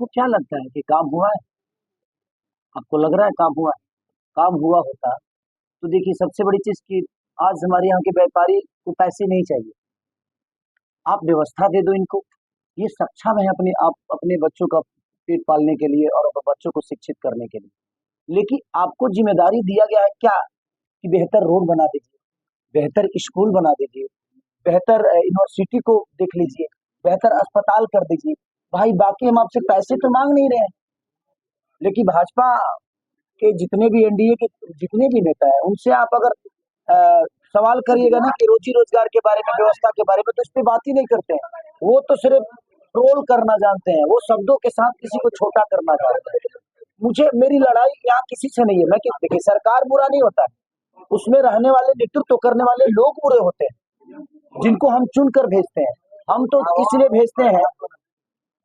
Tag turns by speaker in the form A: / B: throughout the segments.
A: आपको क्या लगता है कि काम हुआ है? आपको लग रहा है काम हुआ है? काम हुआ होता तो देखिए सबसे बड़ी चीज कि आज हमारे यहाँ के व्यापारी को पैसे नहीं चाहिए। आप व्यवस्था दे दो इनको, ये सक्षम है अपने आप अपने बच्चों का पेट पालने के लिए और अपने बच्चों को शिक्षित करने के लिए। लेकिन आपको जिम्मेदारी दिया गया है क्या कि बेहतर रोड बना दीजिए, बेहतर स्कूल बना दीजिए, बेहतर यूनिवर्सिटी को देख लीजिए, बेहतर अस्पताल कर दीजिए। भाई बाकी हम आपसे पैसे तो मांग नहीं रहे हैं, लेकिन भाजपा के जितने भी एनडीए के जितने भी नेता हैं उनसे आप अगर सवाल करिएगा ना कि रोजी रोजगार के बारे में, व्यवस्था के बारे में, तो इस पे बात ही नहीं करते हैं। वो तो सिर्फ ट्रोल करना जानते हैं, वो शब्दों के साथ किसी को छोटा करना जानते हैं। मुझे मेरी लड़ाई यहाँ किसी से नहीं है। मैं देखिए सरकार बुरा नहीं होता है, उसमें रहने वाले नेतृत्व करने वाले लोग बुरे होते हैं जिनको हम चुन कर भेजते हैं। हम तो इसलिए भेजते हैं,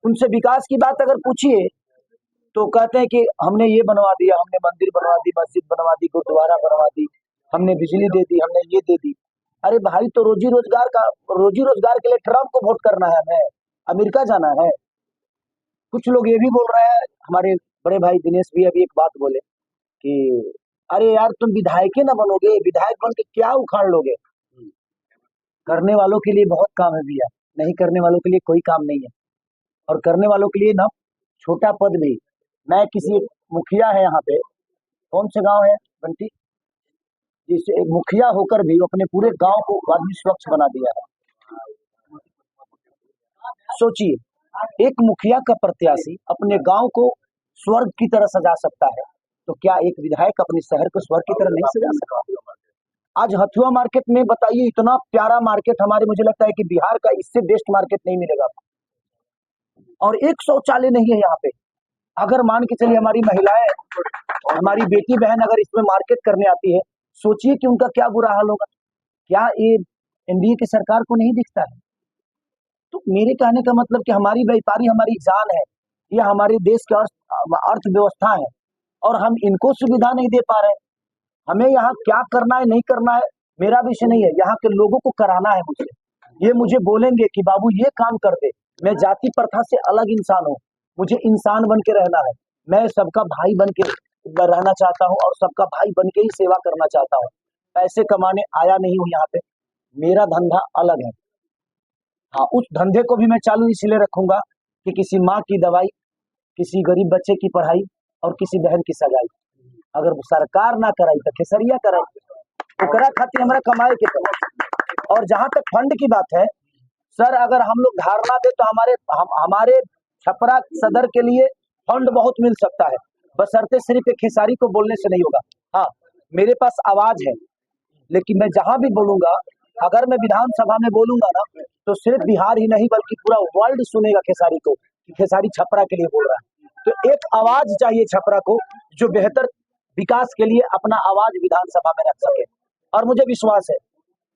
A: उनसे विकास की बात अगर पूछिए तो कहते हैं कि हमने ये बनवा दिया, हमने मंदिर बनवा दी, मस्जिद बनवा दी, गुरुद्वारा बनवा दी, हमने बिजली दे दी, हमने ये दे दी। अरे भाई तो रोजी रोजगार के लिए ट्रम्प को वोट करना है, हमें अमेरिका जाना है। कुछ लोग ये भी बोल रहे हैं, हमारे बड़े भाई दिनेश भी अभी एक बात बोले कि अरे यार तुम विधायक ना बनोगे, विधायक बन के क्या उखाड़ लोगे। करने वालों के लिए बहुत काम है भैया, नहीं करने वालों के लिए कोई काम नहीं है। और करने वालों के लिए ना छोटा पद भी। मैं किसी मुखिया है यहाँ पे, कौन से गांव है बंटी, जिससे एक मुखिया होकर भी अपने पूरे गांव को आदमी स्वच्छ बना दिया है। सोचिए एक मुखिया का प्रत्याशी अपने गांव को स्वर्ग की तरह सजा सकता है, तो क्या एक विधायक अपने शहर को स्वर्ग की तरह नहीं सजा सकता? आज हथुआ मार्केट में बताइए, इतना प्यारा मार्केट हमारे, मुझे लगता है कि बिहार का इससे बेस्ट मार्केट नहीं मिलेगा। और एक शौचालय नहीं है यहाँ पे। अगर मान के चलिए हमारी महिलाएं, हमारी बेटी बहन अगर इसमें मार्केट करने आती है, सोचिए कि उनका क्या बुरा हाल होगा। क्या ये एनडीए की सरकार को नहीं दिखता है? तो मेरे कहने का मतलब कि हमारी व्यापारी हमारी जान है, यह हमारे देश की अर्थव्यवस्था है, और हम इनको सुविधा नहीं दे पा रहे। हमें यहाँ क्या करना है नहीं करना है मेरा विषय नहीं है, यहाँ के लोगों को कराना है मुझे। ये मुझे बोलेंगे कि बाबू ये काम कर दे, मैं जाति प्रथा से अलग इंसान हूँ, मुझे इंसान बन के रहना है, मैं सबका भाई बन के रहना चाहता हूँ और सबका भाई बन के ही सेवा करना चाहता हूँ। पैसे कमाने आया नहीं हूँ यहाँ पे, मेरा धंधा अलग है। हाँ, उस धंधे को भी मैं चालू इसलिए रखूंगा कि किसी माँ की दवाई, किसी गरीब बच्चे की पढ़ाई और किसी बहन की सगाई अगर सरकार ना कराई तो खेसरिया कराई, ओकरा खातिर हमारा कमाए के तरह। और जहां तक फंड की बात है सर, अगर हम लोग धारणा दे तो हमारे छपरा सदर के लिए फंड बहुत मिल सकता है, बशर्ते सिर्फ एक खेसारी को बोलने से नहीं होगा। हाँ, मेरे पास आवाज है, लेकिन मैं जहां भी बोलूंगा, अगर मैं विधानसभा में बोलूंगा ना तो सिर्फ बिहार ही नहीं बल्कि पूरा वर्ल्ड सुनेगा खेसारी को कि खेसारी छपरा के लिए बोल रहा है। तो एक आवाज चाहिए छपरा को जो बेहतर विकास के लिए अपना आवाज विधानसभा में रख सके। और मुझे विश्वास है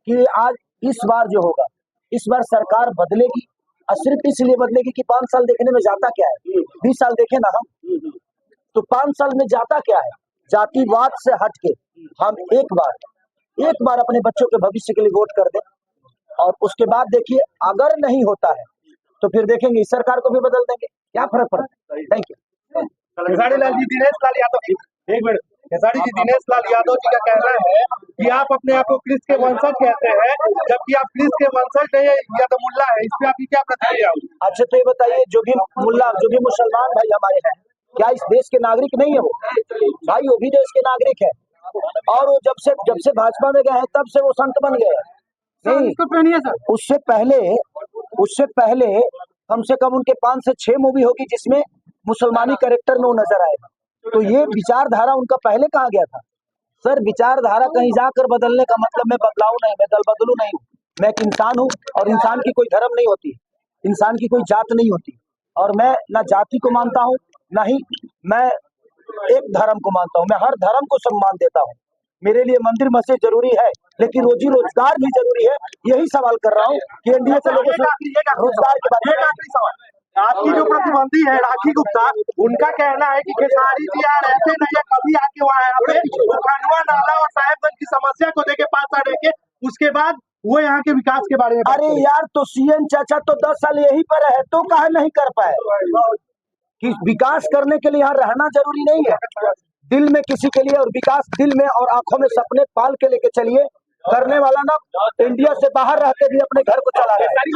A: कि आज इस बार जो होगा, इस बार सरकार बदलेगी, और सिर्फ इसलिए बदलेगी कि 5 साल देखने में जाता क्या है, 20 साल देखे ना हम, तो 5 साल में जाता क्या है। जातिवाद से हट के हम एक बार अपने बच्चों के भविष्य के लिए वोट कर दें, और उसके बाद देखिए अगर नहीं होता है तो फिर देखेंगे इस सरकार को भी बदल देंगे, क्या फर्क पड़ता है। Thank you.
B: खेसारी लाल जी, दिनेश लाल यादव, एक मिनट। खेसारी जी, दिनेश लाल यादव जी का कहना है कि आप अपने आप को कृष्ण के वंशज कहते हैं, जबकि आप कृष्ण के वंशज नहीं या तो मुल्ला है। इस पे आपकी क्या प्रतिक्रिया होगी?
A: अच्छा तो ये बताइए, जो भी मुल्ला, जो भी मुसलमान भाई हमारे हैं, क्या इस देश के नागरिक नहीं है? वो भाई वो भी देश के नागरिक है, और वो जब से भाजपा में गए हैं तब से वो संत बन गए। नहीं, उससे पहले कम से कम उनके 5 से 6 मूवी होगी जिसमें मुसलमानी कैरेक्टर में वो नजर आएगा। तो ये विचारधारा उनका पहले कहाँ गया था? सर, विचारधारा कहीं जाकर बदलने का मतलब मैं बदलाऊ नहीं, मैं दल बदलू नहीं हूँ। मैं एक इंसान हूँ, और इंसान की कोई धर्म नहीं होती, इंसान की कोई जात नहीं होती, और मैं ना जाति को मानता हूँ, ना ही मैं एक धर्म को मानता हूँ। मैं हर धर्म को सम्मान देता हूँ। मेरे लिए मंदिर मस्जिद जरूरी है, लेकिन रोजी रोजगार भी जरूरी है। यही सवाल कर रहा हूँ कि एनडीए के लोगों से रोजगार के बारे में।
B: आपकी जो प्रतिद्वंदी है राखी गुप्ता, उनका कहना है कि खेसारी जी यार ऐसे नहीं है, कभी आके वहाँ यहाँ पे खंडवा नाला और साहेबगंज की समस्या को देखे पास आ रहे, उसके बाद वो यहाँ के विकास के बारे में।
A: अरे यार, तो सीएम चाचा तो 10 साल यही पर है, तो काहे नहीं कर पाए? कि विकास करने के लिए यहाँ रहना जरूरी नहीं है, दिल में किसी के लिए, और विकास दिल में और आंखों में सपने पाल के लेके चलिए। करने वाला ना इंडिया से बाहर रहते भी अपने घर को चला रहा है।